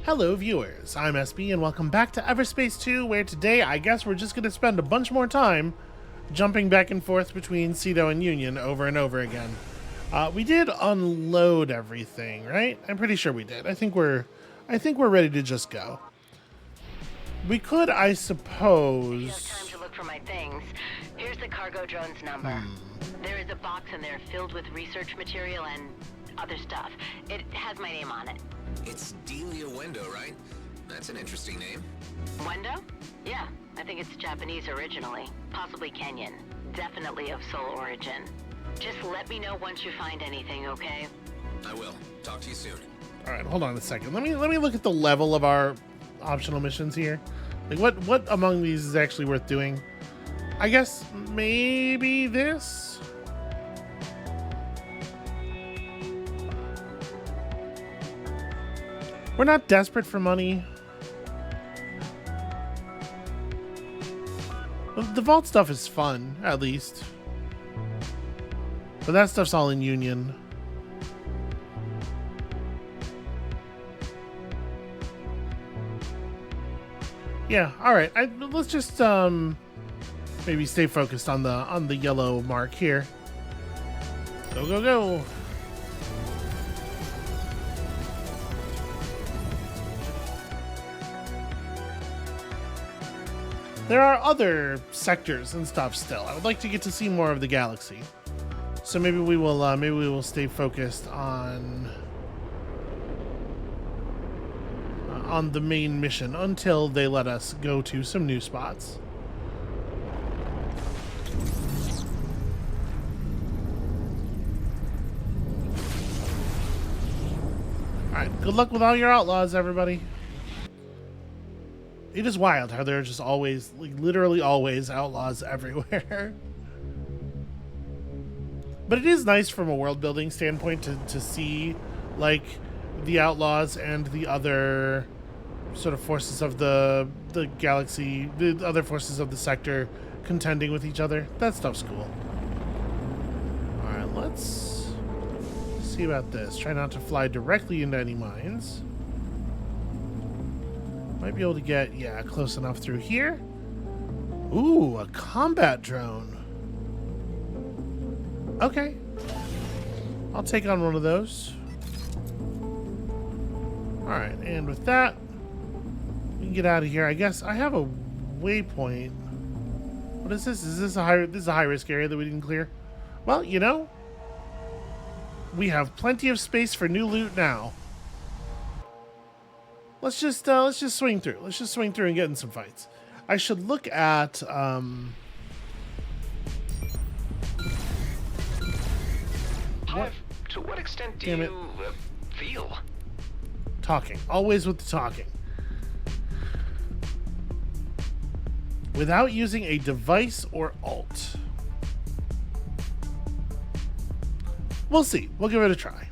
Hello viewers, I'm SB and welcome back to Everspace 2, where today I guess we're just going to spend a bunch more time jumping back and forth between Cedo and Union over and over again. We did unload everything, right? I'm pretty sure we did. I think we're ready to just go. We could, I suppose... You have time to look for my things. Here's the cargo drone's number. There is a box in there filled with research material and other stuff. It has my name on it. It's Delia Wendo, right? That's an interesting name. Wendo? Yeah, I think it's Japanese originally. Possibly Kenyan. Definitely of Seoul origin. Just let me know once you find anything, okay? I will. Talk to you soon. All right, hold on a second. Let me look at the level of our optional missions here. Like what among these is actually worth doing? I guess maybe this? We're not desperate for money. The vault stuff is fun, at least. But that stuff's all in Union. Yeah, all right. Let's just maybe stay focused on the yellow mark here. Go, go, go. There are other sectors and stuff still. I would like to get to see more of the galaxy. So maybe we will stay focused on the main mission until they let us go to some new spots. All right, good luck with all your outlaws, everybody. It is wild how there are just always, like, literally always outlaws everywhere. But it is nice from a world building standpoint to see, like, the outlaws and the other sort of forces of the galaxy, the other forces of the sector contending with each other. That stuff's cool. Alright, let's see about this. Try not to fly directly into any mines. Might be able to get, yeah, close enough through here. Ooh, a combat drone. Okay. I'll take on one of those. Alright, and with that, we can get out of here. I guess I have a waypoint. What is this? Is this a high risk area that we didn't clear? Well, you know, we have plenty of space for new loot now. Let's just swing through. Let's just swing through and get in some fights. I should look at To what extent do you feel? Talking. Always with the talking. Without using a device or alt. We'll see. We'll give it a try.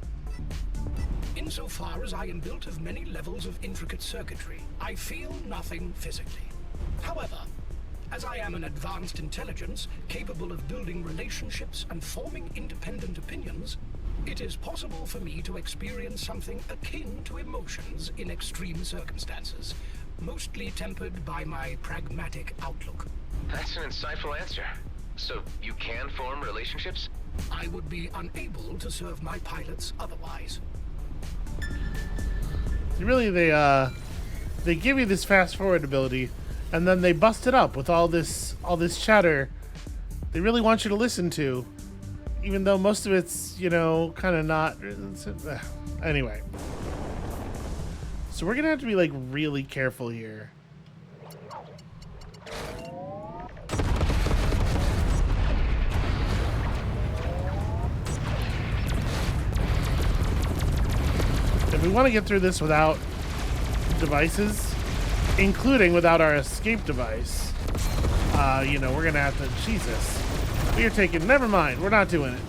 Insofar as I am built of many levels of intricate circuitry, I feel nothing physically. However, as I am an advanced intelligence capable of building relationships and forming independent opinions, it is possible for me to experience something akin to emotions in extreme circumstances, mostly tempered by my pragmatic outlook. That's an insightful answer. So you can form relationships? I would be unable to serve my pilots otherwise. Really, they give you this fast forward ability, and then they bust it up with all this chatter they really want you to listen to, even though most of it's, you know, kind of not. Anyway, so we're gonna have to be like really careful here. If we want to get through this without devices, including without our escape device, you know, we're going to have to... Jesus. We are taking... Never mind. We're not doing it.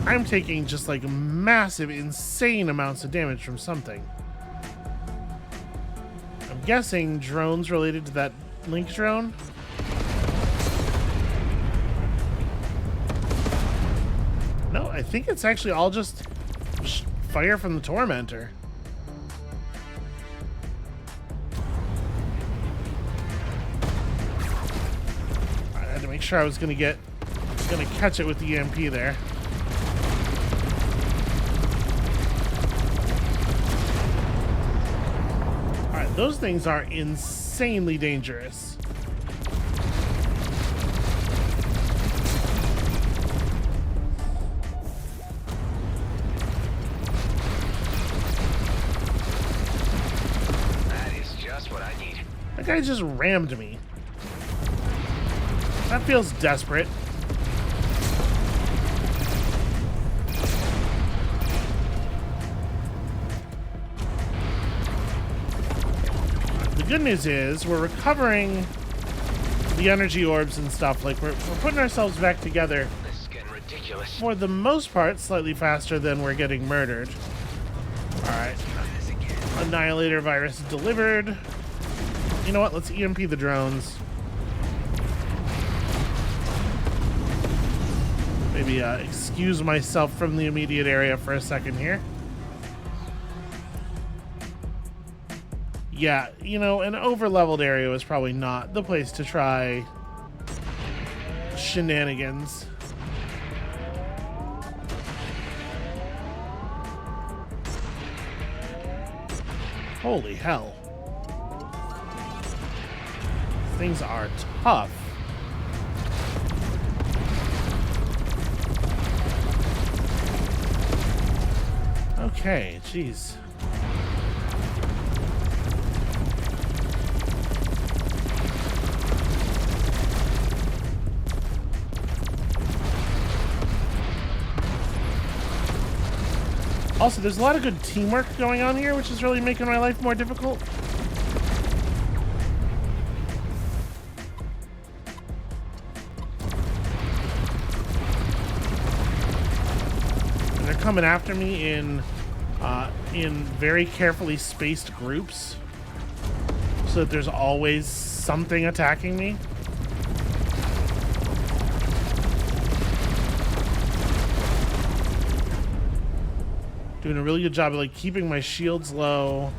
I'm taking just, like, massive, insane amounts of damage from something. I'm guessing drones related to that link drone. No, I think it's actually all just fire from the Tormentor. I had to make sure I was gonna catch it with the EMP there. Alright, those things are insanely dangerous. That guy just rammed me. That feels desperate. The good news is we're recovering the energy orbs and stuff. Like we're putting ourselves back together. This is getting ridiculous. For the most part, slightly faster than we're getting murdered. Alright. Annihilator virus delivered. You know what? Let's EMP the drones. Maybe excuse myself from the immediate area for a second here. Yeah, you know, an over-leveled area was probably not the place to try shenanigans. Holy hell. Things are tough. Okay, jeez. Also, there's a lot of good teamwork going on here, which is really making my life more difficult. Coming after me in very carefully spaced groups, so that there's always something attacking me. Doing a really good job of like keeping my shields low,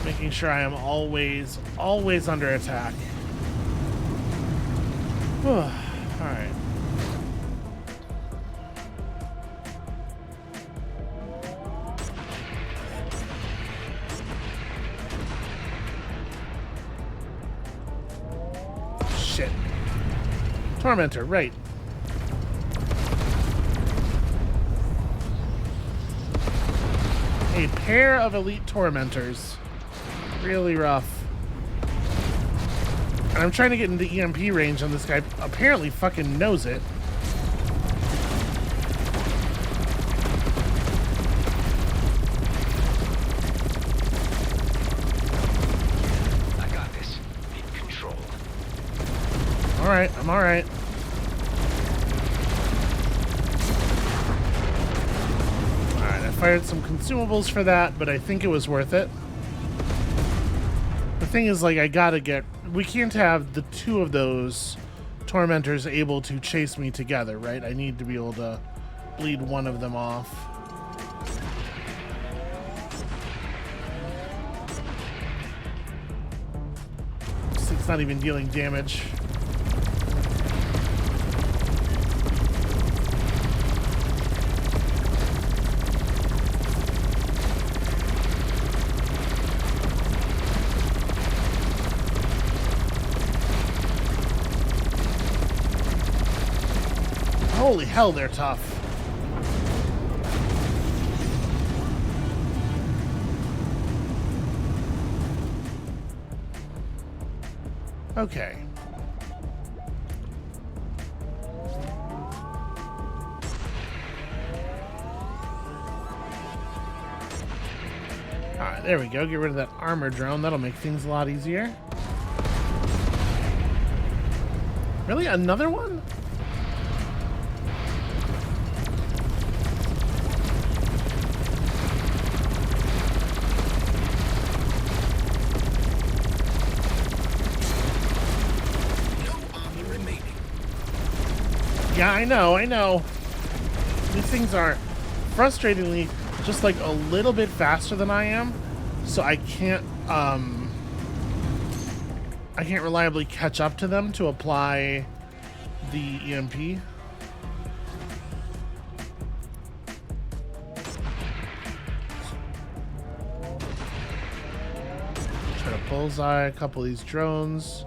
making sure I am always under attack. All right. Shit. Tormentor, right. A pair of elite tormentors. Really rough. And I'm trying to get into EMP range on this guy. Apparently fucking knows it. I got this. In control. Alright, I'm alright. Alright, I fired some consumables for that, but I think it was worth it. The thing is, like, I gotta get... We can't have the two of those tormentors able to chase me together, right? I need to be able to bleed one of them off. It's not even dealing damage. Holy hell, they're tough. Okay. Alright, there we go. Get rid of that armor drone. That'll make things a lot easier. Really? Another one? Yeah, I know. These things are frustratingly just like a little bit faster than I am, so I can't reliably catch up to them to apply the EMP. Try to bullseye a couple of these drones.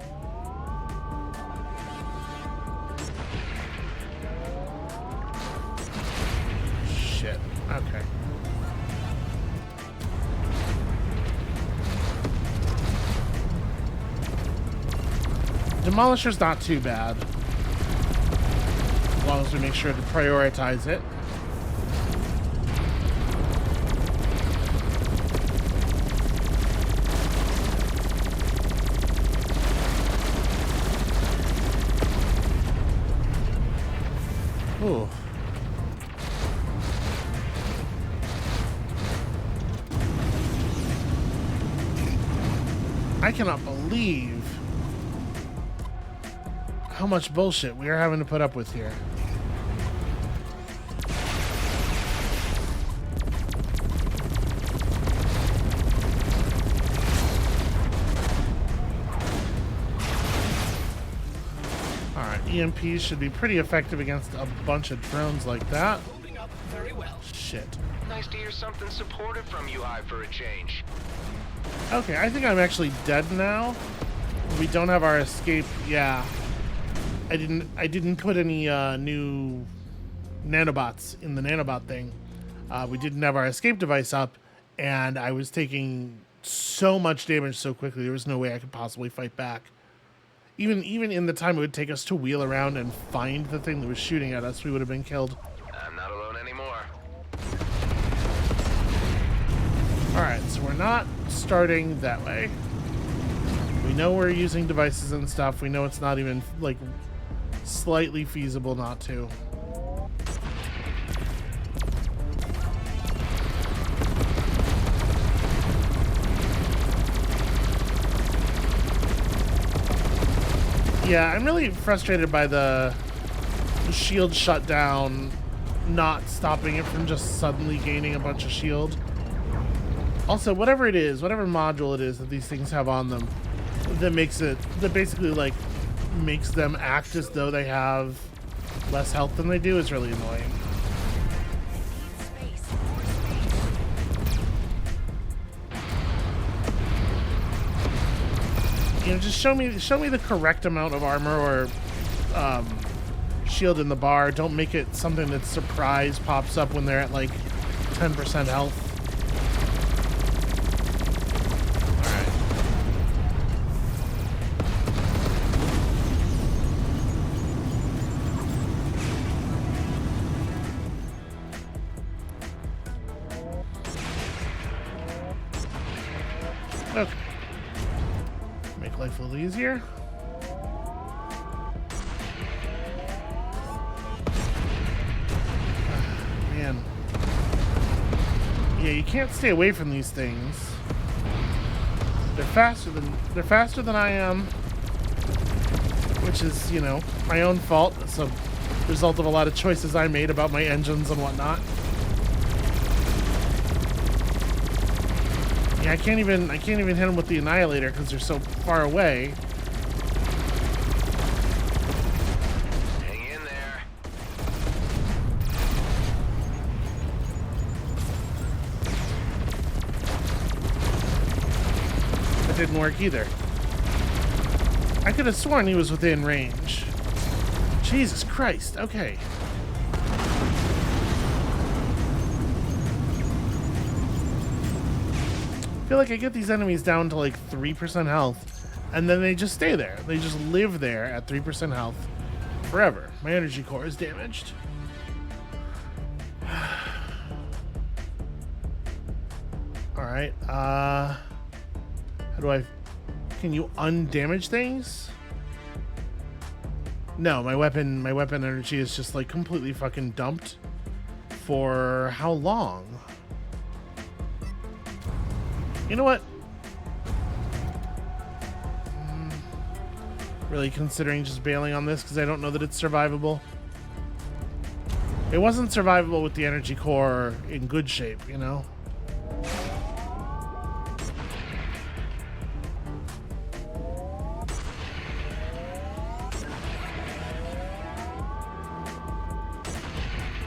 Shit. Okay. Demolisher's not too bad, as long as we make sure to prioritize it. Ooh. I cannot believe how much bullshit we are having to put up with here. Alright, EMPs should be pretty effective against a bunch of drones like that. Holding up very well. Shit. Nice to hear something supportive from you, Hive, for a change. Okay, I think I'm actually dead now. We don't have our escape. Yeah. I didn't put any new nanobots in the nanobot thing. We didn't have our escape device up, and I was taking so much damage so quickly. There was no way I could possibly fight back. Even in the time it would take us to wheel around and find the thing that was shooting at us, we would have been killed. I'm not alone anymore. Alright, so we're not starting that way. We know we're using devices and stuff. We know it's not even, like, slightly feasible not to. Yeah, I'm really frustrated by the shield shutdown not stopping it from just suddenly gaining a bunch of shield. Also, whatever it is, whatever module it is that these things have on them, that basically like makes them act as though they have less health than they do is really annoying. You know, just show me the correct amount of armor or shield in the bar. Don't make it something that surprise pops up when they're at like 10% health. Okay. Make life a little easier. Man. Yeah, you can't stay away from these things. They're faster than I am, which is, you know, my own fault. It's a result of a lot of choices I made about my engines and whatnot. Yeah, I can't even hit them with the Annihilator because they're so far away. Hang in there. That didn't work either. I could have sworn he was within range. Jesus Christ, okay. I feel like I get these enemies down to like 3% health, and then they just stay there. They just live there at 3% health forever. My energy core is damaged. Alright, how do I... Can you undamage things? No, my weapon energy is just like completely fucking dumped. For how long? You know what? Really considering just bailing on this because I don't know that it's survivable. It wasn't survivable with the energy core in good shape, you know?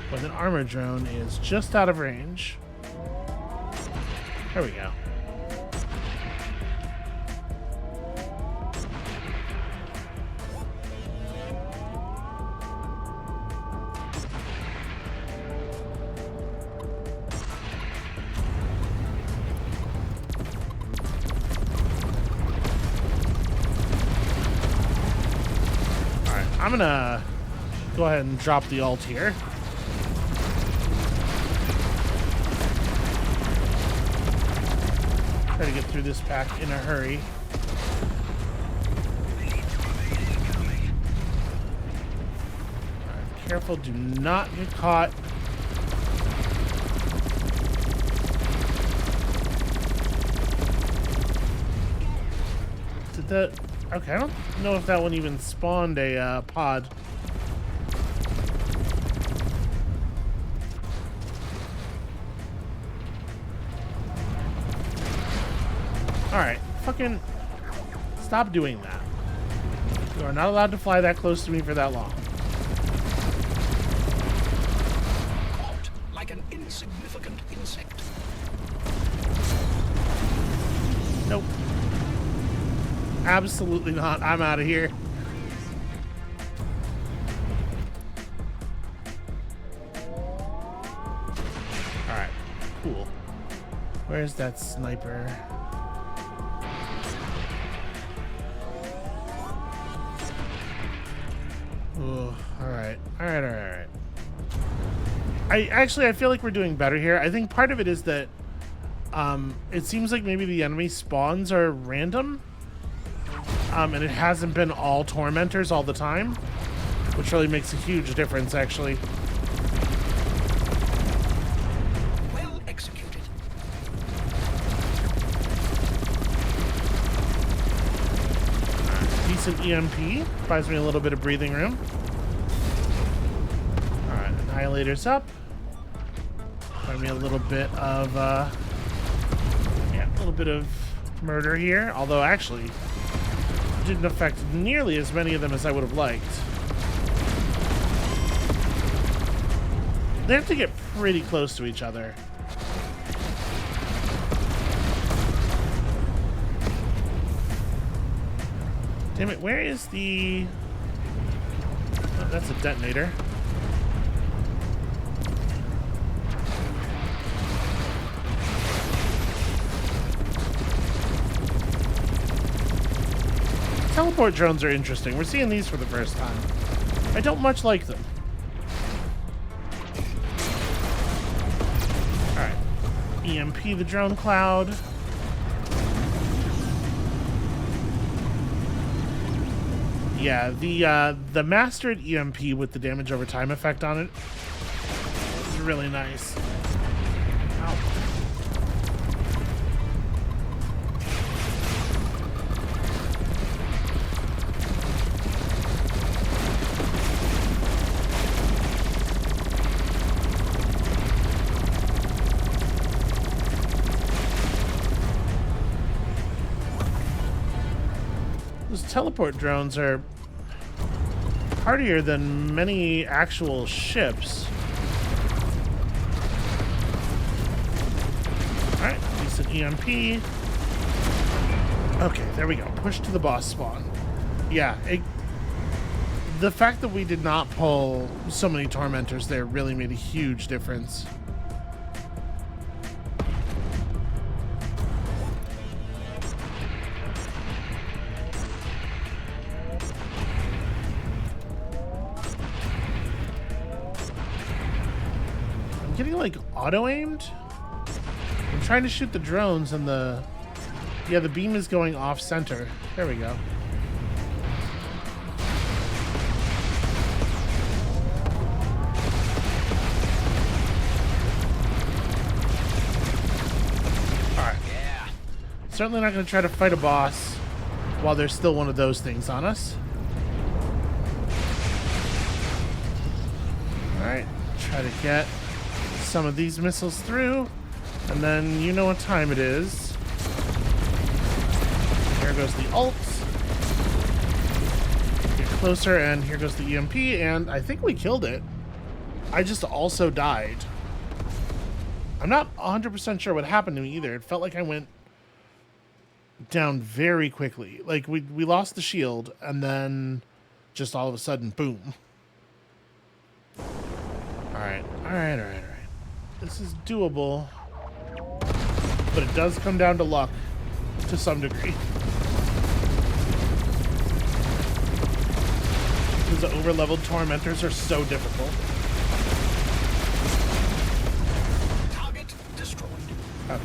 But an armor drone is just out of range. There we go. Alright, I'm gonna go ahead and drop the ult here. Try to get through this pack in a hurry. Alright, careful, do not get caught. Did that... Okay, I don't know if that one even spawned a pod. Alright, fucking stop doing that. You are not allowed to fly that close to me for that long. Caught like an insignificant insect. Nope. Absolutely not. I'm out of here. Alright, cool. Where's that sniper? Ooh, alright. Alright. I feel like we're doing better here. I think part of it is that it seems like maybe the enemy spawns are random. And it hasn't been all tormentors all the time, which really makes a huge difference, actually. Well executed. Decent EMP buys me a little bit of breathing room. Alright, Annihilator's up. Buy me a little bit of a little bit of murder here, although actually didn't affect nearly as many of them as I would have liked. They have to get pretty close to each other. Damn it, where is the... Oh, that's a detonator. Teleport drones are interesting. We're seeing these for the first time. I don't much like them. Alright. EMP the drone cloud. Yeah, the mastered EMP with the damage over time effect on it is really nice. Ow. Those teleport drones are hardier than many actual ships. Alright, decent EMP. Okay, there we go. Push to the boss spawn. Yeah, the fact that we did not pull so many tormentors there really made a huge difference. Getting like auto-aimed? I'm trying to shoot the drones and the beam is going off center. There we go. Alright. Yeah. Certainly not going to try to fight a boss while there's still one of those things on us. Alright. Try to get some of these missiles through, and then you know what time it is. Here goes the ult. Get closer, and here goes the EMP, and I think we killed it. I just also died. I'm not 100% sure what happened to me either. It felt like I went down very quickly. Like, we lost the shield, and then just all of a sudden, boom. Alright. This is doable. But it does come down to luck to some degree. Because the over-leveled tormentors are so difficult. Target destroyed. Okay.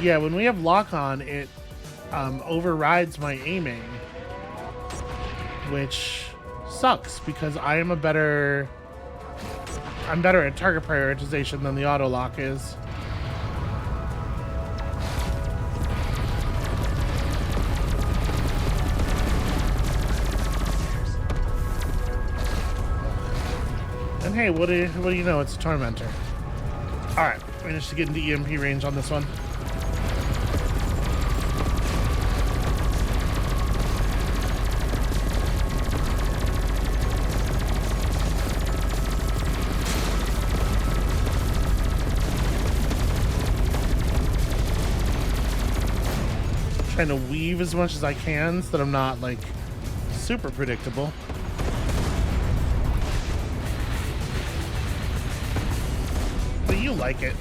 Yeah, when we have lock on, it overrides my aiming, which sucks because I'm better at target prioritization than the auto lock is. And hey, what do you know? It's a tormentor. All right, managed to get into EMP range on this one. Trying to weave as much as I can so that I'm not like super predictable. But you like it.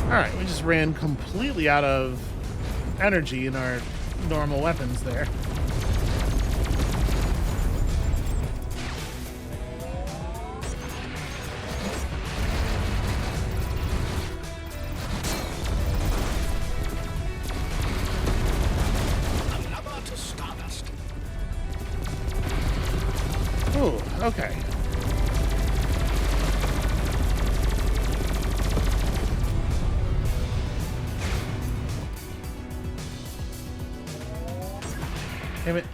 Alright, we just ran completely out of energy in our normal weapons there. Ooh, okay. Damn it.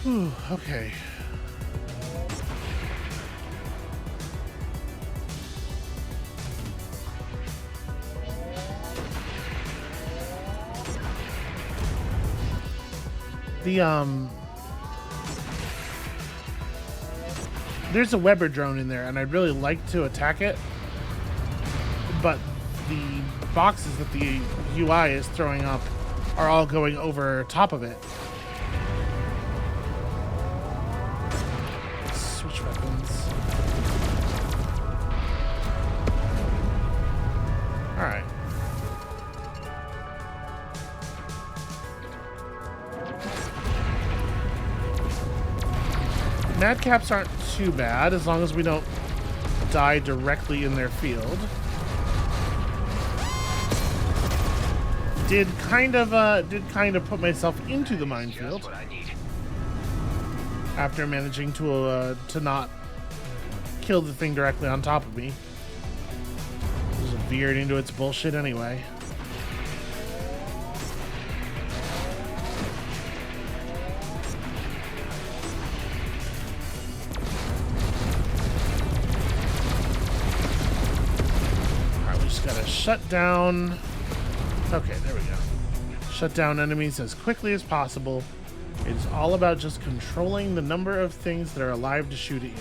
Ooh, okay. There's a Weber drone in there, and I'd really like to attack it, but the boxes that the UI is throwing up are all going over top of it. Switch weapons. Alright. Madcaps aren't too bad as long as we don't die directly in their field. Did kind of put myself into the minefield after managing to not kill the thing directly on top of me. Just veered into its bullshit anyway. Shut down. Okay, there we go. Shut down enemies as quickly as possible. It's all about just controlling the number of things that are alive to shoot at you.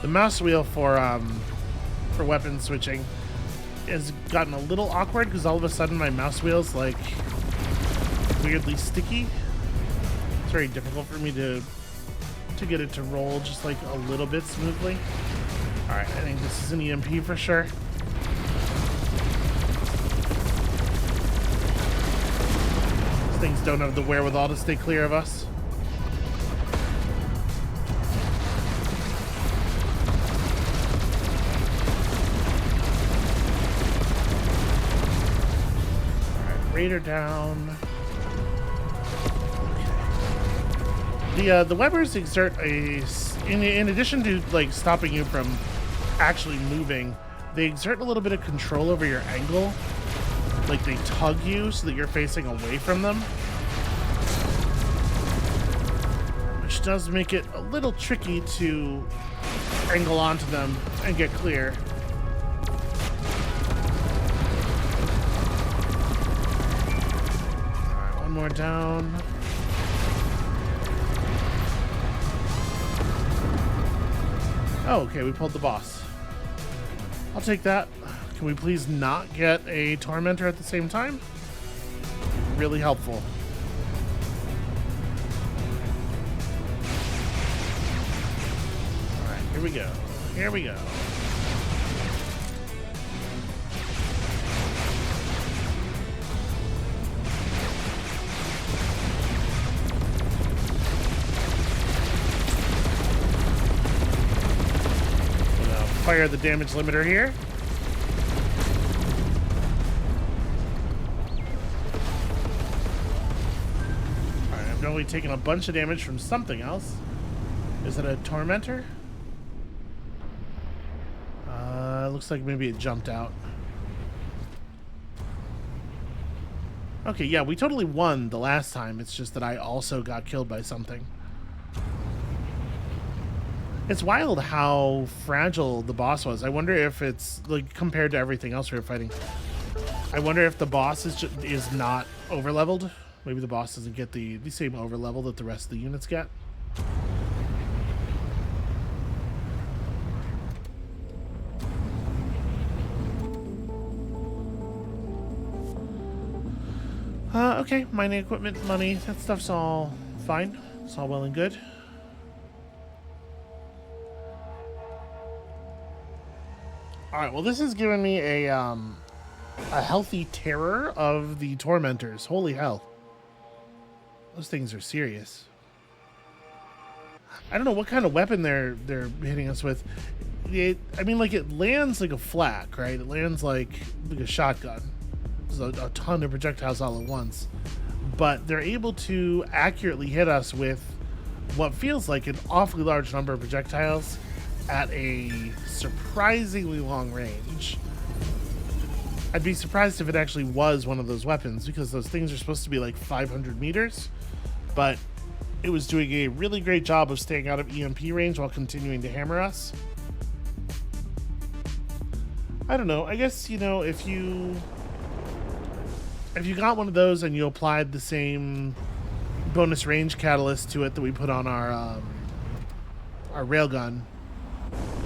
The mouse wheel for weapon switching has gotten a little awkward because all of a sudden my mouse wheel's like weirdly sticky. It's very difficult for me to get it to roll just like a little bit smoothly. Alright, I think this is an EMP for sure. Things don't have the wherewithal to stay clear of us. Alright, Raider down. Okay. The webbers exert a... In addition to, like, stopping you from actually moving, they exert a little bit of control over your angle. Like, they tug you so that you're facing away from them. Which does make it a little tricky to angle onto them and get clear. Alright, one more down. Oh, okay, we pulled the boss. I'll take that. Can we please not get a tormentor at the same time? Really helpful. Alright, here we go. Here we go. Fire the damage limiter here. Alright, I've only taken a bunch of damage from something else. Is it a tormentor? Looks like maybe it jumped out. Okay, yeah, we totally won the last time. It's just that I also got killed by something. It's wild how fragile the boss was. I wonder if it's, like, compared to everything else we were fighting. I wonder if the boss is not over-leveled. Maybe the boss doesn't get the same over-level that the rest of the units get. Okay, mining equipment, money, that stuff's all fine. It's all well and good. Alright, well this has given me a healthy terror of the tormentors. Holy hell. Those things are serious. I don't know what kind of weapon they're hitting us with. I mean, like, it lands like a flak, right? It lands like a shotgun. There's a ton of projectiles all at once. But they're able to accurately hit us with what feels like an awfully large number of projectiles at a surprisingly long range. I'd be surprised if it actually was one of those weapons, because those things are supposed to be like 500 meters, but it was doing a really great job of staying out of EMP range while continuing to hammer us. I don't know, I guess, you know, if you got one of those and you applied the same bonus range catalyst to it that we put on our railgun,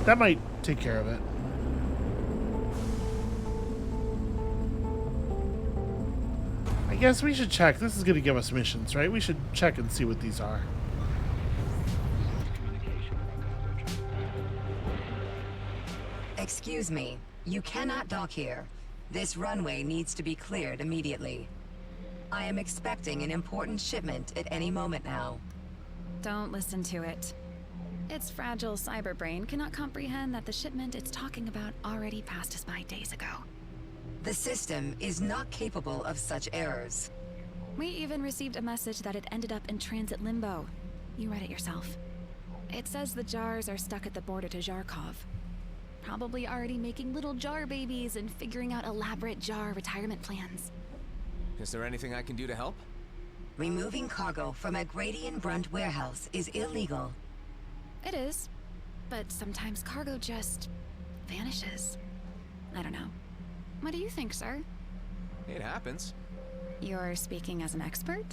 that might take care of it. I guess we should check. This is going to give us missions, right? We should check and see what these are. Excuse me. You cannot dock here. This runway needs to be cleared immediately. I am expecting an important shipment at any moment now. Don't listen to it. Its fragile cyber brain cannot comprehend that the shipment it's talking about already passed us by days ago. The system is not capable of such errors. We even received a message that it ended up in transit limbo. You read it yourself. It says the jars are stuck at the border to Zharkov. Probably already making little jar babies and figuring out elaborate jar retirement plans. Is there anything I can do to help? Removing cargo from a Gradian Brunt warehouse is illegal. It is, but sometimes cargo just vanishes. I don't know. What do you think, sir? It happens. You're speaking as an expert?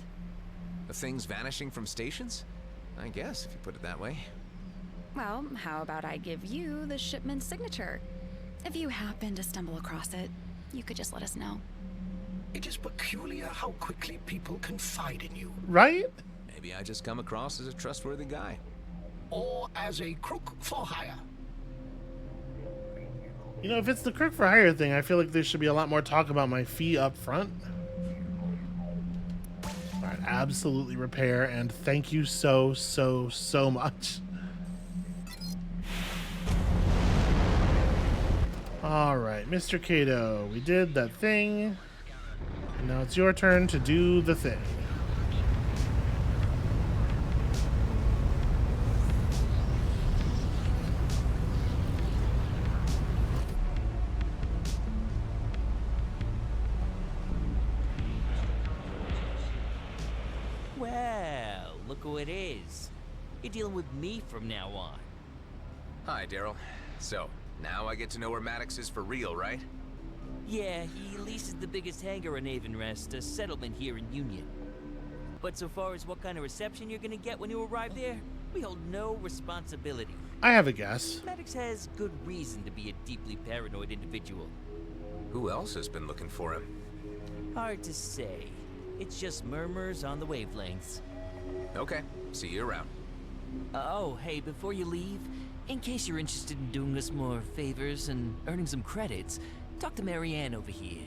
The things vanishing from stations? I guess, if you put it that way. Well, how about I give you the shipment's signature? If you happen to stumble across it, you could just let us know. It is peculiar how quickly people confide in you. Right? Maybe I just come across as a trustworthy guy. Or as a crook for hire. You know, if it's the crook for hire thing, I feel like there should be a lot more talk about my fee up front. absolutely repair, and thank you so much. Alright, Mr. Kato, we did that thing. And now it's your turn to do the thing. Well, look who it is. You're dealing with me from now on. Hi, Daryl. So, now I get to know where Maddox is for real, right? Yeah, he leases the biggest hangar in Avonrest, a settlement here in Union. But so far as what kind of reception you're gonna get when you arrive there, we hold no responsibility. I have a guess. Maddox has good reason to be a deeply paranoid individual. Who else has been looking for him? Hard to say. It's just murmurs on the wavelengths. Okay, see you around. Oh, hey, before you leave, in case you're interested in doing us more favors and earning some credits, talk to Marianne over here.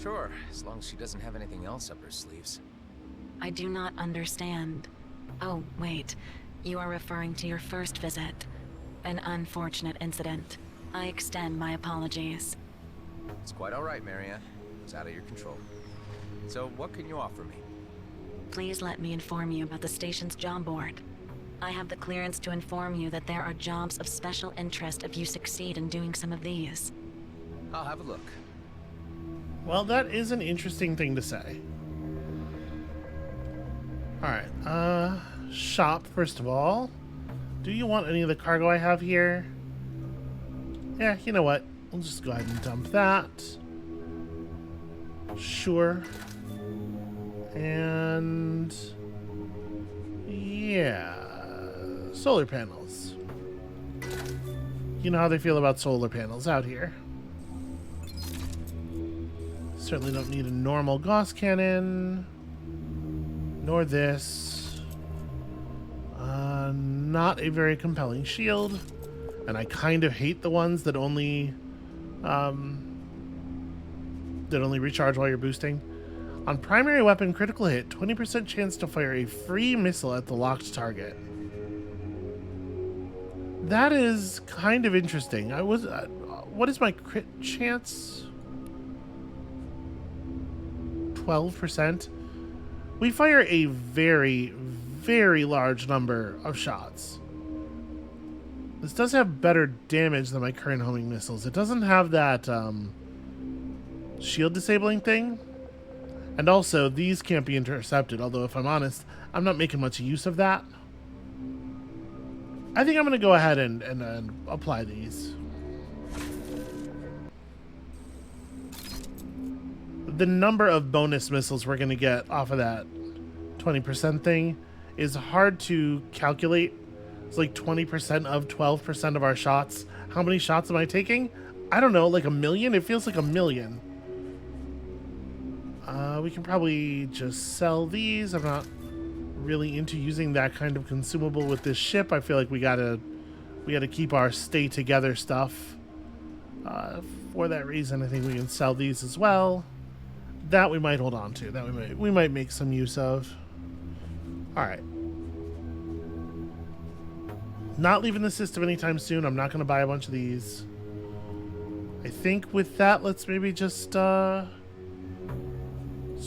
Sure, as long as she doesn't have anything else up her sleeves. I do not understand. Oh, wait. You are referring to your first visit. An unfortunate incident. I extend my apologies. It's quite all right, Marianne. It's out of your control. So, what can you offer me? Please let me inform you about the station's job board. I have the clearance to inform you that there are jobs of special interest if you succeed in doing some of these. I'll have a look. Well, that is an interesting thing to say. Alright, shop, first of all. Do you want any of the cargo I have here? Yeah, you know what? We'll just go ahead and dump that. Sure. And... yeah... solar panels. You know how they feel about solar panels out here. Certainly don't need a normal Gauss cannon. Nor this. Not a very compelling shield. And I kind of hate the ones that only recharge while you're boosting. On primary weapon critical hit, 20% chance to fire a free missile at the locked target. That is kind of interesting. What is my crit chance? 12%. We fire a very, very large number of shots. This does have better damage than my current homing missiles. It doesn't have that shield disabling thing. And also, these can't be intercepted, although if I'm honest, I'm not making much use of that. I think I'm going to go ahead and apply these. The number of bonus missiles we're going to get off of that 20% thing is hard to calculate. It's like 20% of 12% of our shots. How many shots am I taking? I don't know, like 1 million? It feels like 1 million. We can probably just sell these. I'm not really into using that kind of consumable with this ship. I feel like we gotta keep our stay together stuff. For that reason, I think we can sell these as well. That we might hold on to. That we might make some use of. All right. Not leaving the system anytime soon. I'm not going to buy a bunch of these. I think with that, let's maybe just let's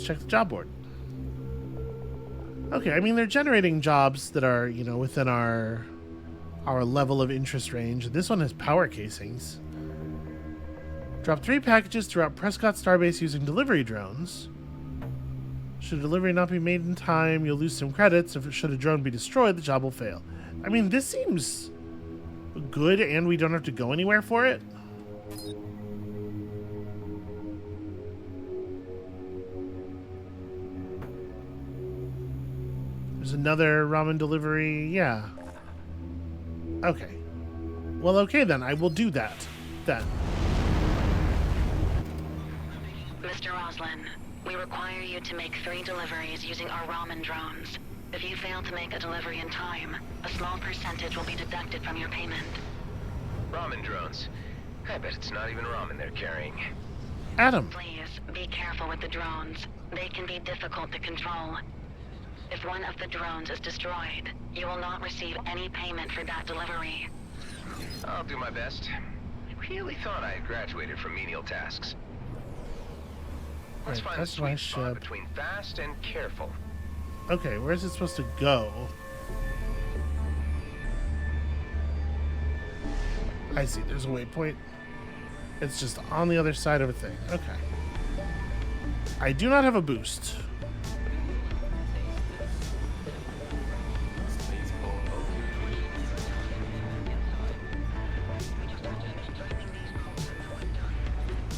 check the job board. Okay, I mean, they're generating jobs that are, you know, within our level of interest range. This one has power casings. Drop 3 packages throughout Prescott Starbase using delivery drones. Should a delivery not be made in time, you'll lose some credits. Should a drone be destroyed, the job will fail. I mean, this seems good, and we don't have to go anywhere for it. There's another ramen delivery. Yeah. Okay. Well, okay then. I will do that then. Mr. Roslin, we require you to make 3 deliveries using our ramen drones. If you fail to make a delivery in time, a small percentage will be deducted from your payment. Ramen drones. I bet it's not even ramen they're carrying. Adam. Please, be careful with the drones. They can be difficult to control. If one of the drones is destroyed, you will not receive any payment for that delivery. I'll do my best. I really thought I had graduated from menial tasks. Let's Right, find the that's my sweet spot ship. between fast and careful. Okay, where's it supposed to go? I see, there's a waypoint. It's just on the other side of a thing. Okay. I do not have a boost.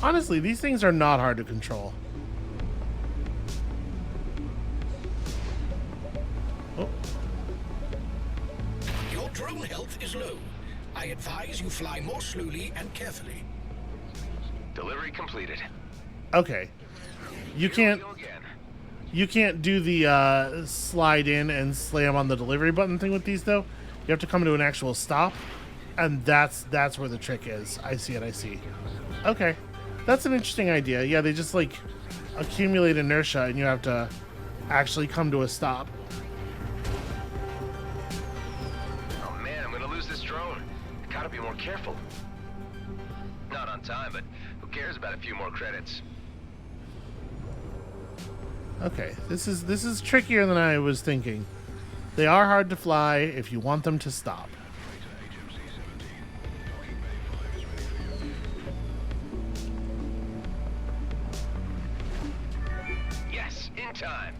Honestly, these things are not hard to control. Oh, Your drone health is low. I advise you fly more slowly and carefully. Delivery completed. okay. You can't do the slide in and slam on the delivery button thing with these though. You have to come to an actual stop, and that's where the trick is. I see it. I see. Okay, that's an interesting idea. Yeah, they just like accumulate inertia, and you have to actually come to a stop. Oh man, I'm gonna lose this drone. I gotta be more careful. Not on time, but who cares about a few more credits? Okay, this is trickier than I was thinking. They are hard to fly if you want them to stop. Yes, in time.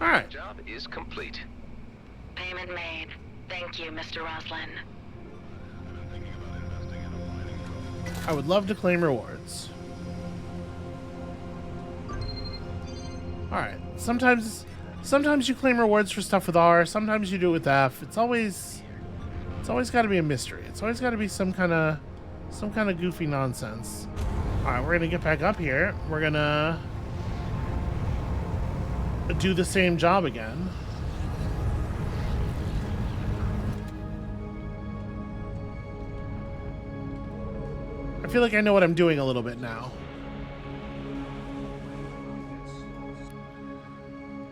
All right. Job is complete. Payment made. Thank you, Mr. Roslin. I would love to claim rewards. Alright. Sometimes you claim rewards for stuff with R, sometimes you do it with F. It's always gotta be a mystery. It's always gotta be some kinda goofy nonsense. Alright, we're gonna get back up here. We're gonna do the same job again. I feel like I know what I'm doing a little bit now.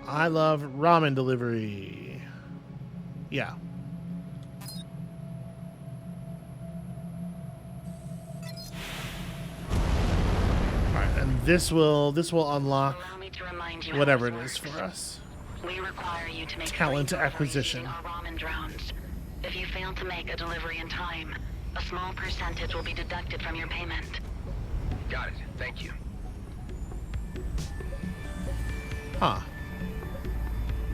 I love ramen delivery. Yeah. Alright, and this will unlock Allow me to remind you how whatever it this is works. for us. We require you to make Talent 3 deliveries acquisition. using our ramen drones. If you fail to make a delivery in time, a small percentage will be deducted from your payment. Got it. Thank you. Huh.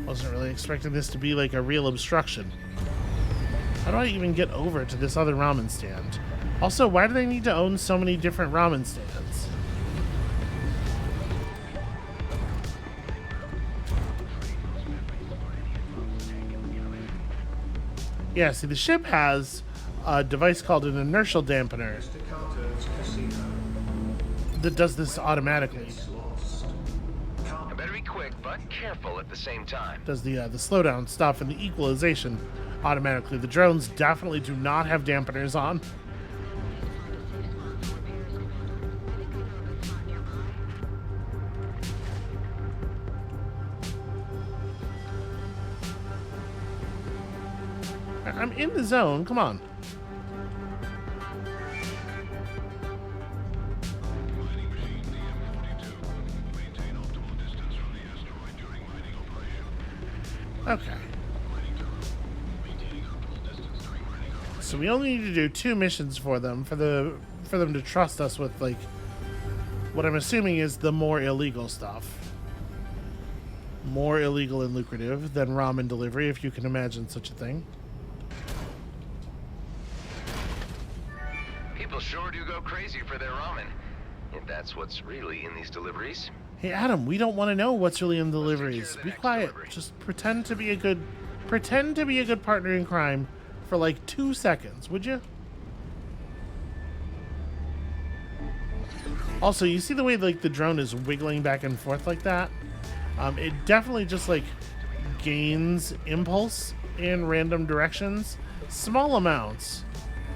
Wasn't really expecting this to be like a real obstruction. How do I even get over to this other ramen stand? Also, why do they need to own so many different ramen stands? Yeah, see, the ship has a device called an inertial dampener that does this automatically. I better be quick, but careful at the same time. Does the slowdown stuff and the equalization automatically. The drones definitely do not have dampeners on. I'm in the zone. Come on. Okay. So we only need to do 2 missions for them for them to trust us with like what I'm assuming is the more illegal stuff. More illegal and lucrative than ramen delivery, if you can imagine such a thing. People sure do go crazy for their ramen. If that's what's really in these deliveries. Hey Adam, we don't want to know what's really in Let's take care deliveries. of the Be next quiet. delivery. Just pretend to be a good partner in crime for like 2 seconds, would you? Also, you see the way like the drone is wiggling back and forth like that? It definitely just like gains impulse in random directions, small amounts,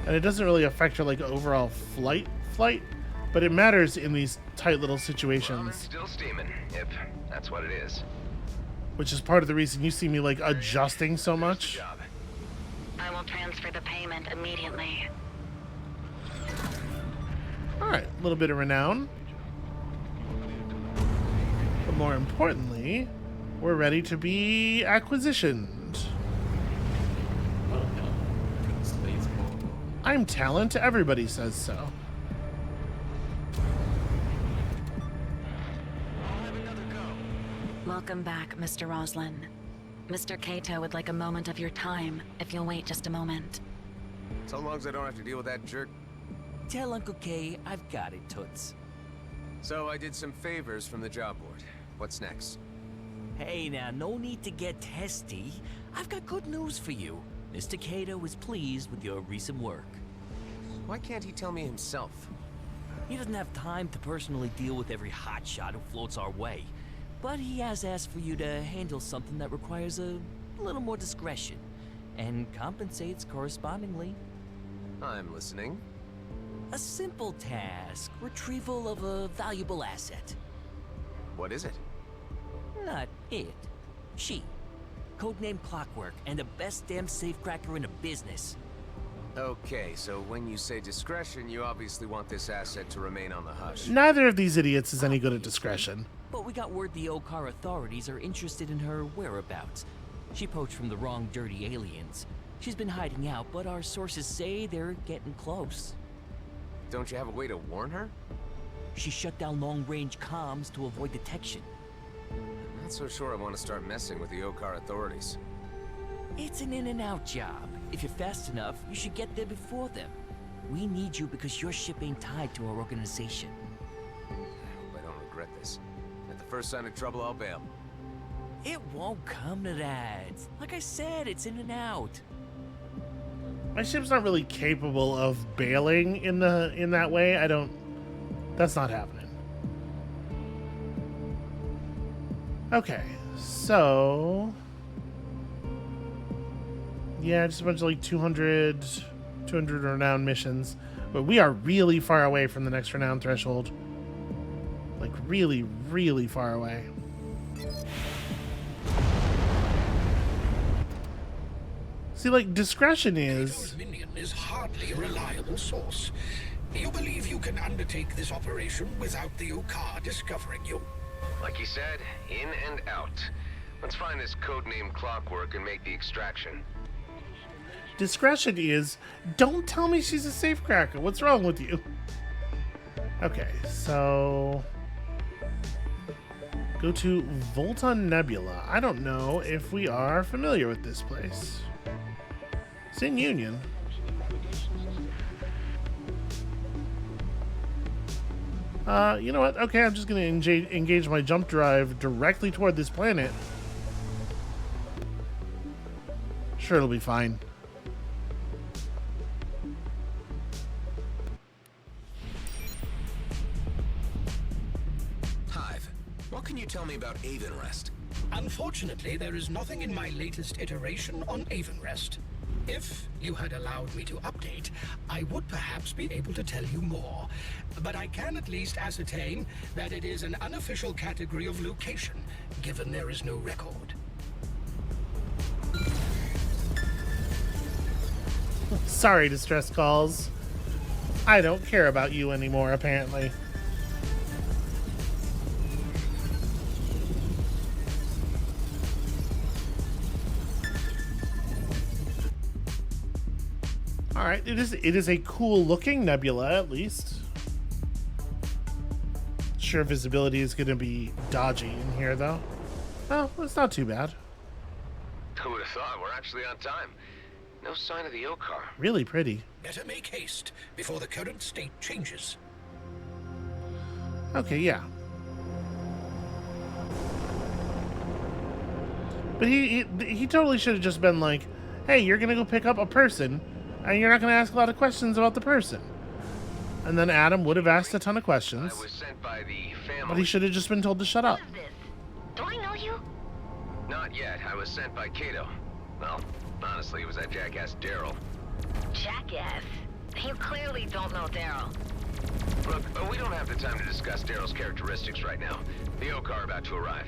and it doesn't really affect your like overall flight, but it matters in these tight little Ramen's situations. still steaming, if that's what it is. which is part of the reason you see me like adjusting so much. Job. I will transfer the payment immediately. All right, a little bit of renown. But more importantly, we're ready to be acquisitioned. I'm talent, everybody says so. Welcome back, Mr. Roslin. Mr. Kato would like a moment of your time, if you'll wait just a moment. So long as I don't have to deal with that jerk. Tell Uncle K I've got it, Toots. So I did some favors from the job board. What's next? Hey now, no need to get testy. I've got good news for you. Mr. Kato is pleased with your recent work. Why can't he tell me himself? He doesn't have time to personally deal with every hotshot who floats our way. But he has asked for you to handle something that requires a little more discretion, and compensates correspondingly. I'm listening. A simple task, retrieval of a valuable asset. What is it? Not it. She. Codename Clockwork, and the best damn safecracker in the business. Okay, so when you say discretion, you obviously want this asset to remain on the hush. Neither of these idiots is any good at discretion. But we got word the Okar authorities are interested in her whereabouts. She poached from the wrong dirty aliens. She's been hiding out, but our sources say they're getting close. Don't you have a way to warn her? She shut down long-range comms to avoid detection. I'm not so sure I want to start messing with the Okar authorities. It's an in-and-out job. If you're fast enough, you should get there before them. We need you because your ship ain't tied to our organization. I hope I don't regret this. At the first sign of trouble, I'll bail. It won't come to that. Like I said, it's in and out. My ship's not really capable of bailing in that way. That's not happening. Okay, so yeah, just a bunch of like 200 renown missions, but we are really far away from the next renown threshold. Like really, really far away. See, like, discretion is... Kato's minion is hardly a reliable source. You believe you can undertake this operation without the Okar discovering you? Like he said, in and out. Let's find this codename Clockwork and make the extraction. Discretion is... Don't tell me she's a safecracker. What's wrong with you? Okay, so... Go to Volta Nebula. I don't know if we are familiar with this place. It's in Union. You know what? Okay, I'm just going to engage my jump drive directly toward this planet. Sure, it'll be fine. Hive, what can you tell me about Avonrest? Unfortunately, there is nothing in my latest iteration on Avonrest. If you had allowed me to update, I would perhaps be able to tell you more. But I can at least ascertain that it is an unofficial category of location, given there is no record. Sorry, distress calls. I don't care about you anymore, apparently. Alright, it is a cool looking nebula, at least. Sure, visibility is going to be dodgy in here, though. Oh, it's not too bad. Who would have thought? We're actually on time. No sign of the Okar. Really pretty. Better make haste before the current state changes. Okay, yeah. But he totally should have just been like, hey, you're going to go pick up a person, and you're not going to ask a lot of questions about the person. And then Adam would have asked a ton of questions. I was sent by the family. But he should have just been told to shut up. Who is this? Do I know you? Not yet. I was sent by Kato. Well, honestly, it was that jackass Daryl. Jackass. You clearly don't know Daryl. Look, we don't have the time to discuss Daryl's characteristics right now. The Okar are about to arrive.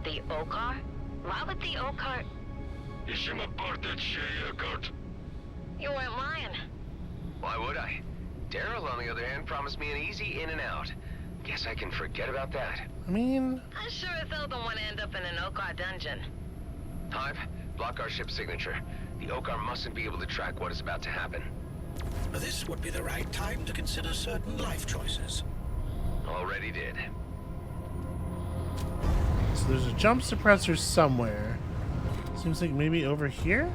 The Okar? Why would the Okar... You weren't lying. Why would I? Daryl, on the other hand, promised me an easy in and out. Guess I can forget about that. I mean, I sure as hell don't want to end up in an Okar dungeon. Hive, block our ship's signature. The Okar mustn't be able to track what is about to happen. This would be the right time to consider certain life choices. Already did. so there's a jump suppressor somewhere. Seems like maybe over here?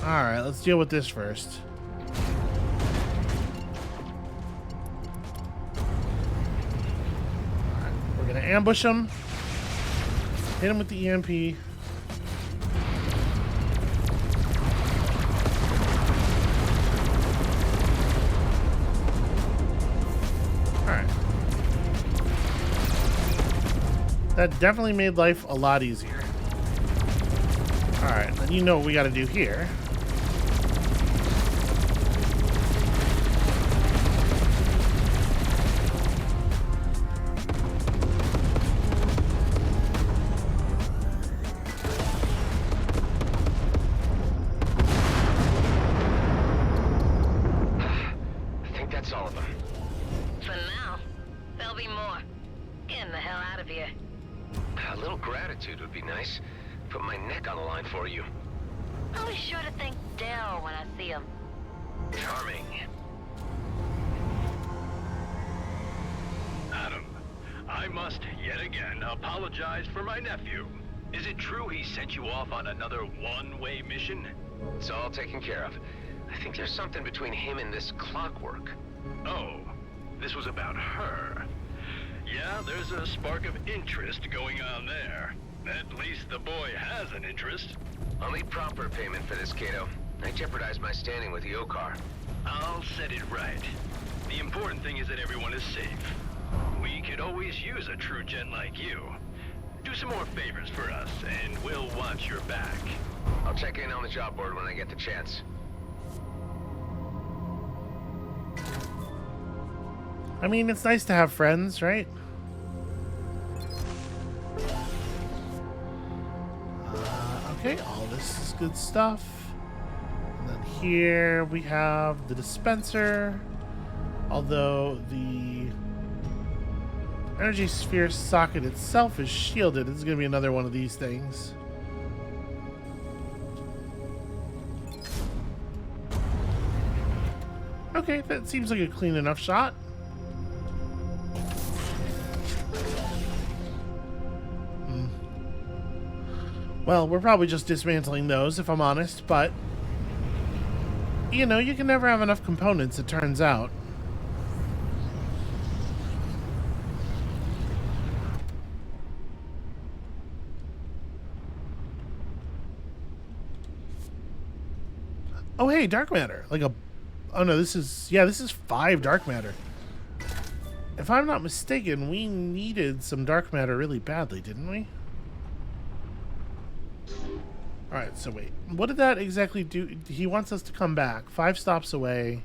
Alright, let's deal with this first. Alright, we're gonna ambush him. Hit him with the EMP. Alright. That definitely made life a lot easier. Alright, then you know what we gotta do here. I think that's all of them. For now, there'll be more. Getting the hell out of here. A little gratitude would be nice. Put my neck on the line for you. I'll be sure to thank Daryl when I see him. Charming. Adam, I must yet again apologize for my nephew. Is it true he sent you off on another one-way mission? It's all taken care of. I think there's something between him and this clockwork. Oh, this was about her. Yeah, there's a spark of interest going on there. At least the boy has an interest. I'll need proper payment for this, Kato. I jeopardized my standing with the Okar. I'll set it right. The important thing is that everyone is safe. We could always use a true gen like you. Do some more favors for us, and we'll watch your back. I'll check in on the job board when I get the chance. I mean, it's nice to have friends, right? Okay, all this is good stuff. And then here we have the dispenser. Although the energy sphere socket itself is shielded, it's going to be another one of these things. Okay, that seems like a clean enough shot. Well, we're probably just dismantling those, if I'm honest, but you know, you can never have enough components, it turns out. Oh, hey, dark matter. Like a... Oh, no, this is... Yeah, this is 5 dark matter. If I'm not mistaken, we needed some dark matter really badly, didn't we? Alright, so wait. What did that exactly do? He wants us to come back. 5 stops away.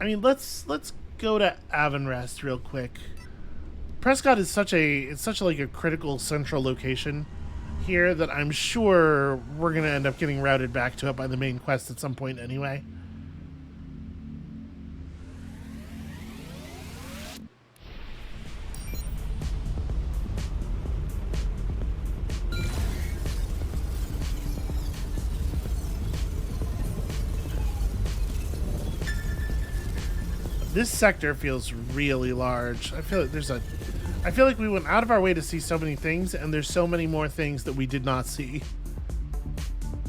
I mean, let's go to Avonrest real quick. Prescott is such a like a critical central location here that I'm sure we're gonna end up getting routed back to it by the main quest at some point anyway. This sector feels really large. I feel like we went out of our way to see so many things, and there's so many more things that we did not see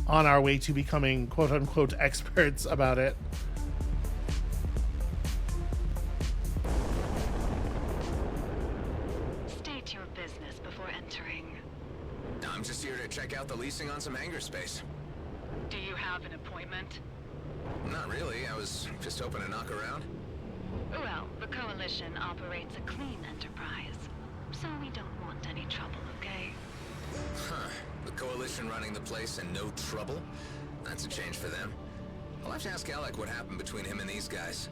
on our way to becoming quote-unquote experts about it. State your business before entering. I'm just here to check out the leasing on some hangar space. Do you have an appointment? Not really. I was just hoping to knock around. Well, the Coalition operates a clean enterprise, so we don't want any trouble, okay? Huh. The Coalition running the place and no trouble? That's a change for them. I'll have to ask Alec what happened between him and these guys.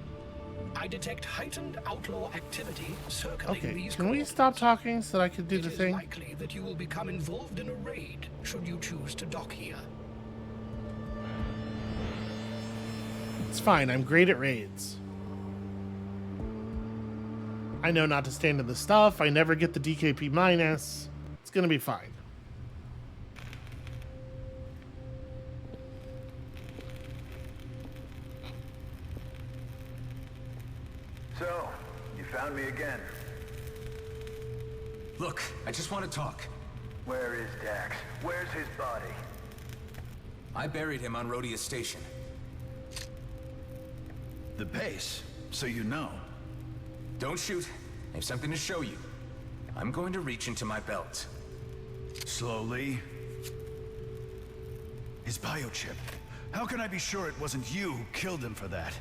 I detect heightened outlaw activity circling Okay, these can we coordinates. stop talking so that I can do It the is thing? likely that you will become involved in a raid should you choose to dock here. It's fine, I'm great at raids. I know not to stand in the stuff, I never get the DKP minus. It's gonna be fine. So, you found me again. Look, I just want to talk. Where is Dax? Where's his body? I buried him on Rhodia Station. The base, so you know. Don't shoot. I have something to show you. I'm going to reach into my belt. Slowly. His biochip. How can I be sure it wasn't you who killed him for that?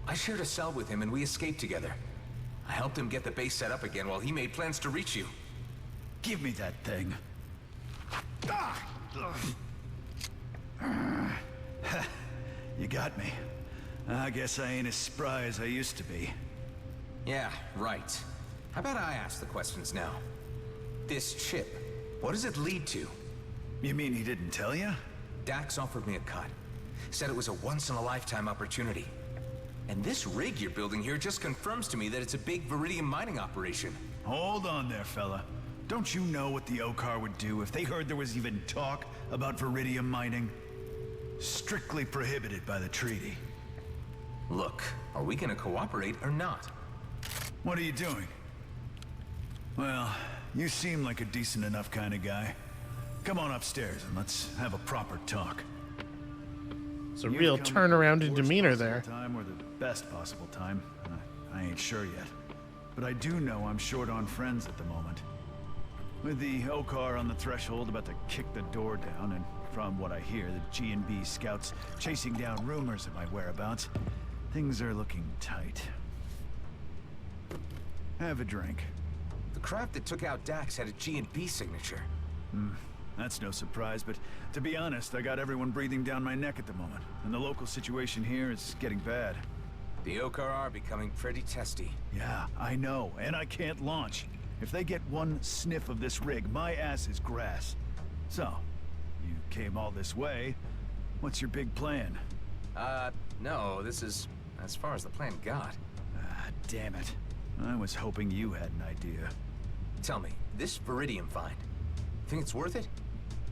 I shared a cell with him and we escaped together. I helped him get the base set up again while he made plans to reach you. Give me that thing. You got me. I guess I ain't as spry as I used to be. Yeah, right. How about I ask the questions now? This chip, what does it lead to? You mean he didn't tell you? Dax offered me a cut. Said it was a once-in-a-lifetime opportunity. And this rig you're building here just confirms to me that it's a big Viridium mining operation. Hold on there, fella. Don't you know what the Okar would do if they heard there was even talk about Viridium mining? Strictly prohibited by the treaty. Look, are we gonna cooperate or not? What are you doing? Well, you seem like a decent enough kind of guy. Come on upstairs and let's have a proper talk. It's a real turnaround in demeanor there. Time or the best possible time. I ain't sure yet. But I do know I'm short on friends at the moment. With the Okar on the threshold about to kick the door down, and from what I hear, the G&B scouts chasing down rumors of my whereabouts, things are looking tight. Have a drink. The craft that took out Dax had a G&B signature. That's no surprise, but to be honest, I got everyone breathing down my neck at the moment, and the local situation here is getting bad. The Okar are becoming pretty testy. Yeah, I know, and I can't launch. If they get one sniff of this rig, my ass is grass. So, you came all this way. What's your big plan? No, this is as far as the plan got. Ah, damn it. I was hoping you had an idea. Tell me, this Viridium find, think it's worth it?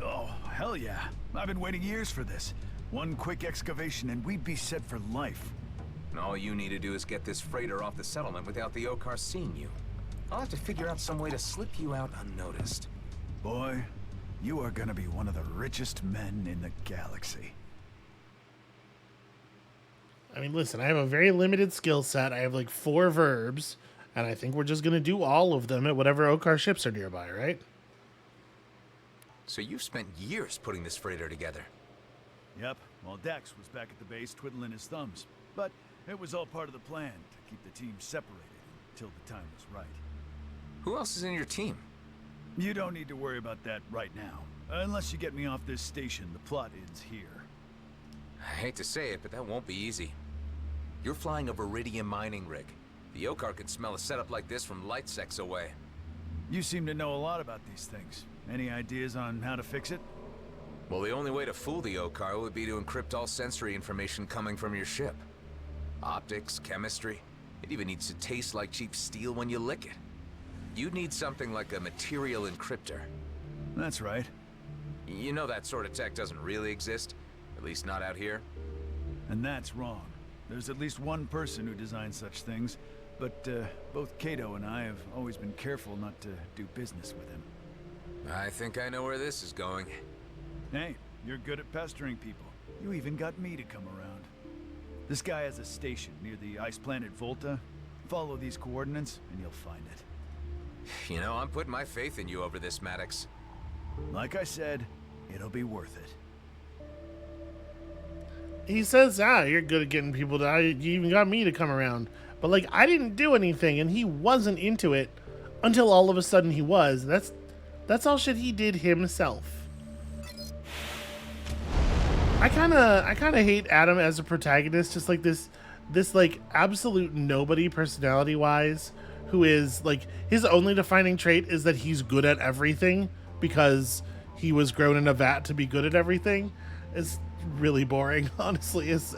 Oh, hell yeah. I've been waiting years for this. One quick excavation and we'd be set for life. And all you need to do is get this freighter off the settlement without the Okar seeing you. I'll have to figure out some way to slip you out unnoticed. Boy, you are gonna be one of the richest men in the galaxy. I mean, listen, I have a very limited skill set. I have like 4 verbs, and I think we're just gonna do all of them at whatever Okar ships are nearby, right? So you've spent years putting this freighter together. Yep, while Dax was back at the base twiddling his thumbs. But it was all part of the plan to keep the team separated until the time was right. Who else is in your team? You don't need to worry about that right now. Unless you get me off this station, the plot ends here. I hate to say it, but that won't be easy. You're flying a Viridium mining rig. The Okar can smell a setup like this from light secs away. You seem to know a lot about these things. Any ideas on how to fix it? Well, the only way to fool the Okar would be to encrypt all sensory information coming from your ship. Optics, chemistry. It even needs to taste like cheap steel when you lick it. You'd need something like a material encryptor. That's right. You know that sort of tech doesn't really exist? At least not out here? And that's wrong. There's at least one person who designs such things, but both Kato and I have always been careful not to do business with him. I think I know where this is going. Hey, you're good at pestering people. You even got me to come around. This guy has a station near the ice planet Volta. Follow these coordinates and you'll find it. You know, I'm putting my faith in you over this, Maddox. Like I said, it'll be worth it. He says, you're good at getting people to, you even got me to come around. But like, I didn't do anything, and he wasn't into it until all of a sudden he was. That's all shit he did himself. I kind of hate Adam as a protagonist, just like this this like absolute nobody personality-wise, who is like his only defining trait is that he's good at everything because he was grown in a vat to be good at everything, is really boring, honestly, as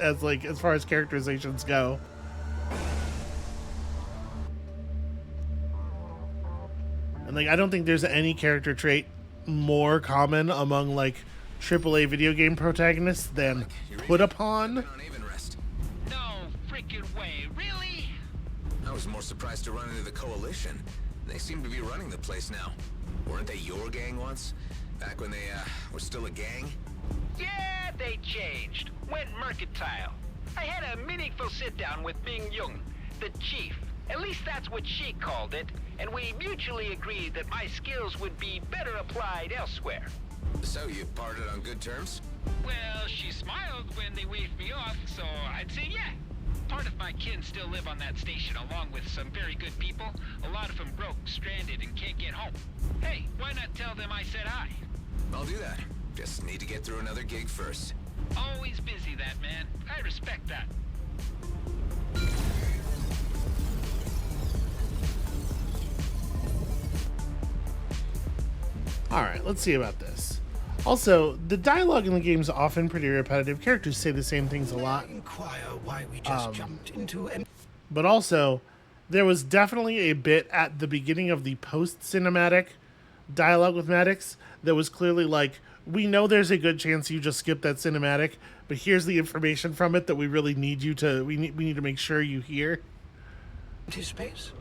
far as characterizations go. And like I don't think there's any character trait more common among like AAA video game protagonists than put upon. On Avonrest. No freaking way, really? I was more surprised to run into the Coalition. They seem to be running the place now. Weren't they your gang once? Back when they were still a gang? Yeah, they changed. Went mercantile. I had a meaningful sit-down with Ming Jung, the chief. At least that's what she called it. And we mutually agreed that my skills would be better applied elsewhere. So you parted on good terms? Well, she smiled when they waved me off, so I'd say yeah. Part of my kin still live on that station along with some very good people. A lot of them broke, stranded, and can't get home. Hey, why not tell them I said hi? I'll do that. Just need to get through another gig first. Always busy, that man. I respect that. Alright, let's see about this. Also, the dialogue in the game is often pretty repetitive. Characters say the same things a lot. Inquire why we just jumped into an... But also, there was definitely a bit at the beginning of the post-cinematic dialogue with Maddox that was clearly like, we know there's a good chance you just skipped that cinematic, but here's the information from it that we really need you to, we need to make sure you hear. Space?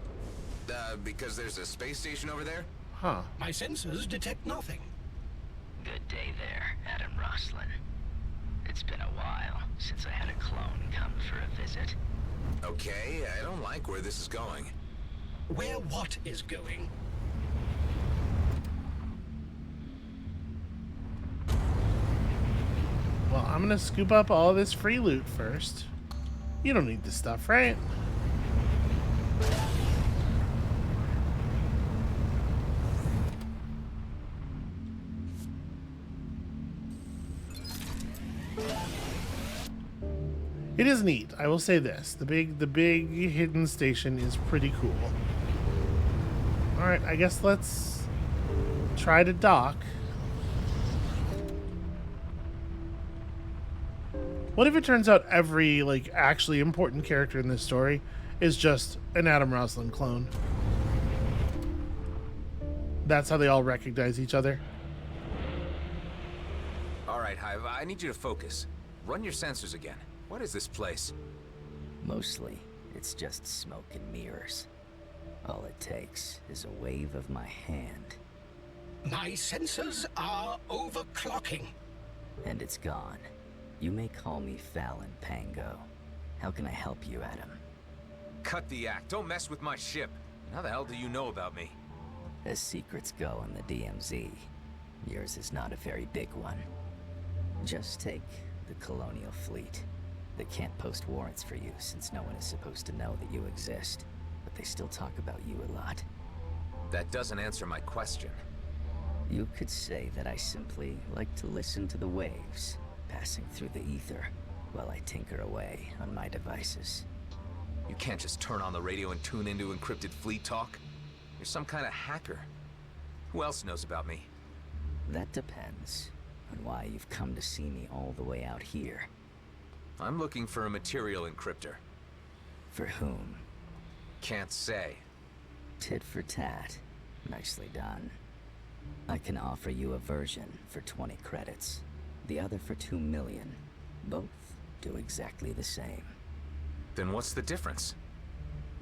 Because there's a space station over there? Huh. My sensors detect nothing. Good day there, Adam Roslin. It's been a while since I had a clone come for a visit. Okay, I don't like where this is going. Where what is going? Well, I'm gonna scoop up all this free loot first. You don't need this stuff, right? It is neat. I will say this: the big hidden station is pretty cool. All right, I guess let's try to dock. What if it turns out every like actually important character in this story is just an Adam Roslin clone? That's how they all recognize each other. All right, Hive, I need you to focus. Run your sensors again. What is this place? Mostly, it's just smoke and mirrors. All it takes is a wave of my hand. My sensors are overclocking. And it's gone. You may call me Fallon Pango. How can I help you, Adam? Cut the act. Don't mess with my ship. How the hell do you know about me? As secrets go in the DMZ, yours is not a very big one. Just take the Colonial Fleet. They can't post warrants for you since no one is supposed to know that you exist, but they still talk about you a lot. That doesn't answer my question. You could say that I simply like to listen to the waves passing through the ether while I tinker away on my devices. You can't just turn on the radio and tune into encrypted fleet talk. You're some kind of hacker. Who else knows about me? That depends on why you've come to see me all the way out here. I'm looking for a material encryptor. For whom? Can't say. Tit for tat. Nicely done. I can offer you a version for 20 credits. The other for 2 million. Both do exactly the same. Then what's the difference?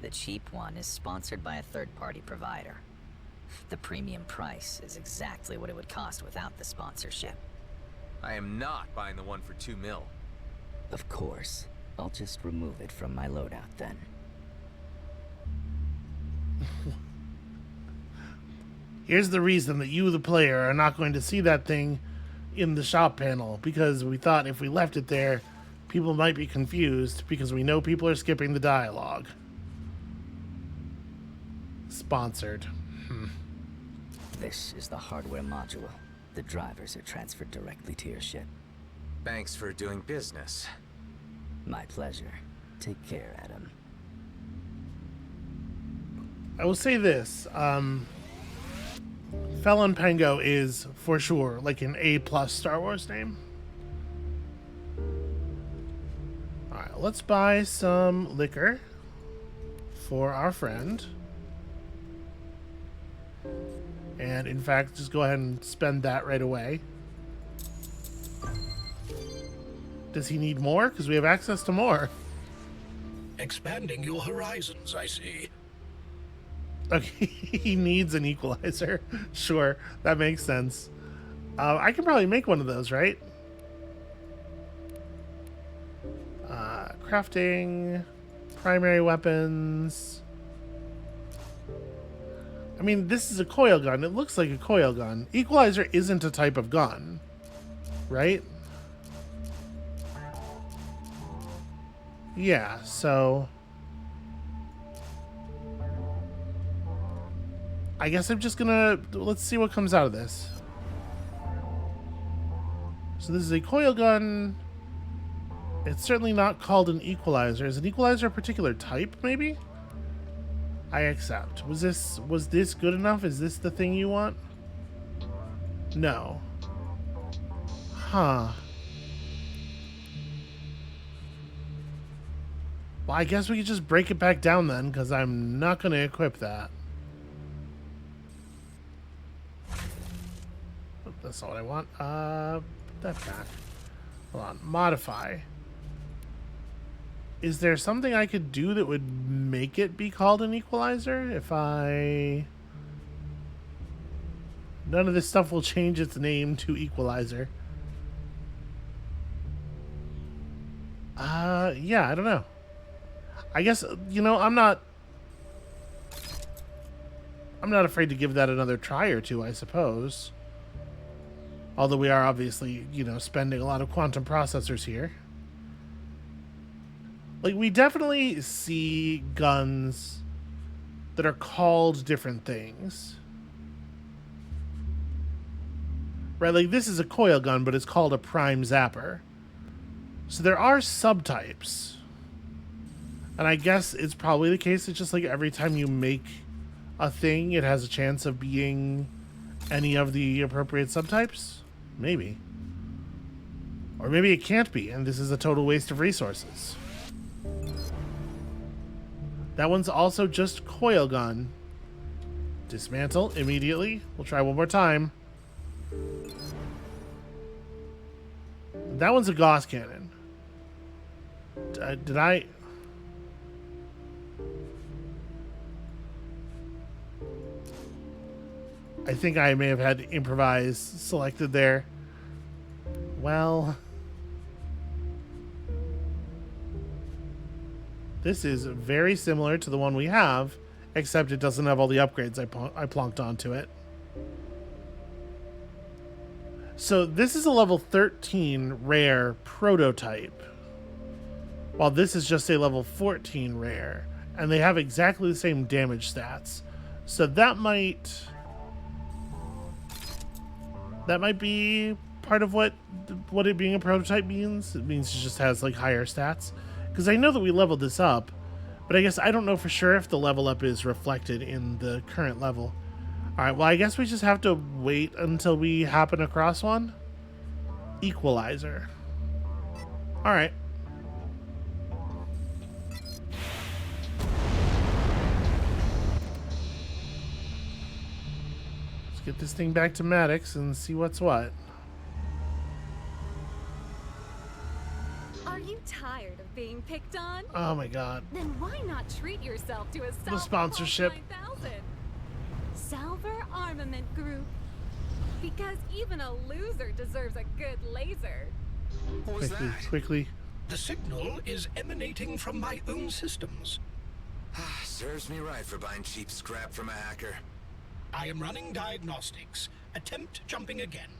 The cheap one is sponsored by a third-party provider. The premium price is exactly what it would cost without the sponsorship. I am not buying the one for 2 mil. Of course. I'll just remove it from my loadout then. Here's the reason that you, the player, are not going to see that thing in the shop panel, because we thought if we left it there, people might be confused, because we know people are skipping the dialogue. Sponsored. This is the hardware module. The drivers are transferred directly to your ship. Thanks for doing business. My pleasure. Take care, Adam. I will say this. Felon Pango is, for sure, like an A+ Star Wars name. Alright, let's buy some liquor for our friend. And, in fact, just go ahead and spend that right away. Does he need more? Because we have access to more. Expanding your horizons, I see. Okay, he needs an equalizer. Sure, that makes sense. I can probably make one of those, right? Crafting, primary weapons. I mean, this is a coil gun. It looks like a coil gun. Equalizer isn't a type of gun, right? Yeah, so I guess I'm just gonna, let's see what comes out of this. So this is a coil gun. It's certainly not called an equalizer. Is an equalizer a particular type, maybe? I accept. Was this good enough? Is this the thing you want? No. Huh. Well, I guess we could just break it back down then, because I'm not going to equip that. That's not what I want. Put that back. Hold on. Modify. Is there something I could do that would make it be called an equalizer? If I... None of this stuff will change its name to equalizer. Yeah, I don't know. I guess, you know, I'm not afraid to give that another try or two, I suppose. Although we are obviously, you know, spending a lot of quantum processors here. Like, we definitely see guns that are called different things. Right, like this is a coil gun, but it's called a prime zapper. So there are subtypes. And I guess it's probably the case. It's just like every time you make a thing, it has a chance of being any of the appropriate subtypes. Maybe. Or maybe it can't be, and this is a total waste of resources. That one's also just coil gun. Dismantle immediately. We'll try one more time. That one's a Gauss cannon. Did I... I think I may have had improvise selected there. Well... This is very similar to the one we have, except it doesn't have all the upgrades I plonked onto it. So this is a level 13 rare prototype, while this is just a level 14 rare, and they have exactly the same damage stats. So that might be part of what it being a prototype means. It means it just has like higher stats. Because I know that we leveled this up, but I guess I don't know for sure if the level up is reflected in the current level. Alright, well I guess we just have to wait until we happen across one. Equalizer. Alright. Let's get this thing back to Maddox and see what's what. Are you tired of being picked on? Oh my god. Then why not treat yourself to a The sponsorship. 9000? Salver Armament Group. Because even a loser deserves a good laser. What was Quickly, that? quickly. The signal is emanating from my own systems. Serves me right for buying cheap scrap from a hacker. I am running diagnostics. Attempt jumping again.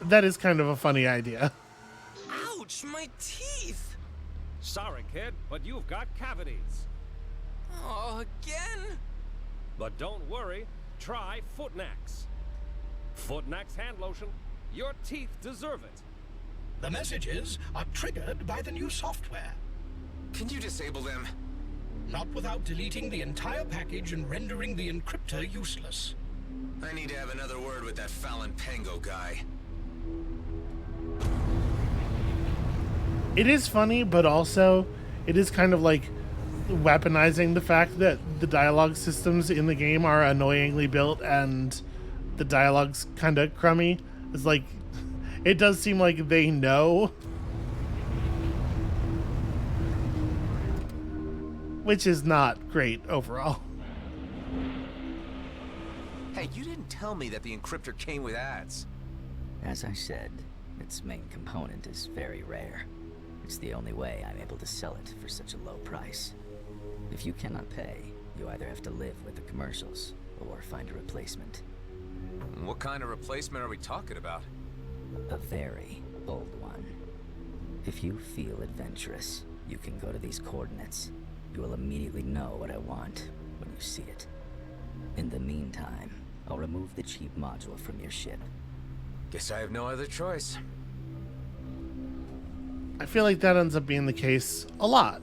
That is kind of a funny idea. Ouch, my teeth! Sorry, kid, but you've got cavities. Oh, again? But don't worry, try Footnax. Footnax hand lotion. Your teeth deserve it. The messages are triggered by the new software. Can you disable them? Not without deleting the entire package and rendering the encryptor useless. I need to have another word with that Fallon Pango guy. It is funny, but also it is kind of like weaponizing the fact that the dialogue systems in the game are annoyingly built and the dialogue's kind of crummy. It's like, it does seem like they know, which is not great overall. Hey, you didn't tell me that the encryptor came with ads. As I said, its main component is very rare. It's the only way I'm able to sell it for such a low price. If you cannot pay, you either have to live with the commercials or find a replacement. What kind of replacement are we talking about? A very old one. If you feel adventurous, you can go to these coordinates. You will immediately know what I want when you see it. In the meantime, I'll remove the cheap module from your ship. Guess I have no other choice. I feel like that ends up being the case a lot.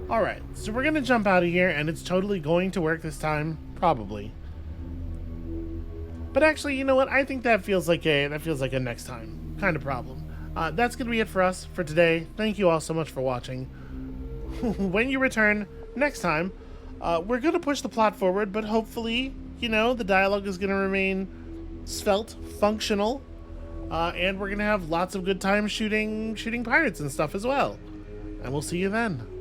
Alright, so we're gonna jump out of here, and it's totally going to work this time, probably. But actually, you know what? I think that feels like a next time kind of problem. That's gonna be it for us for today. Thank you all so much for watching. When you return next time, we're gonna push the plot forward, but hopefully, you know, the dialogue is gonna remain svelte, functional, and we're gonna have lots of good time shooting pirates and stuff as well. And we'll see you then.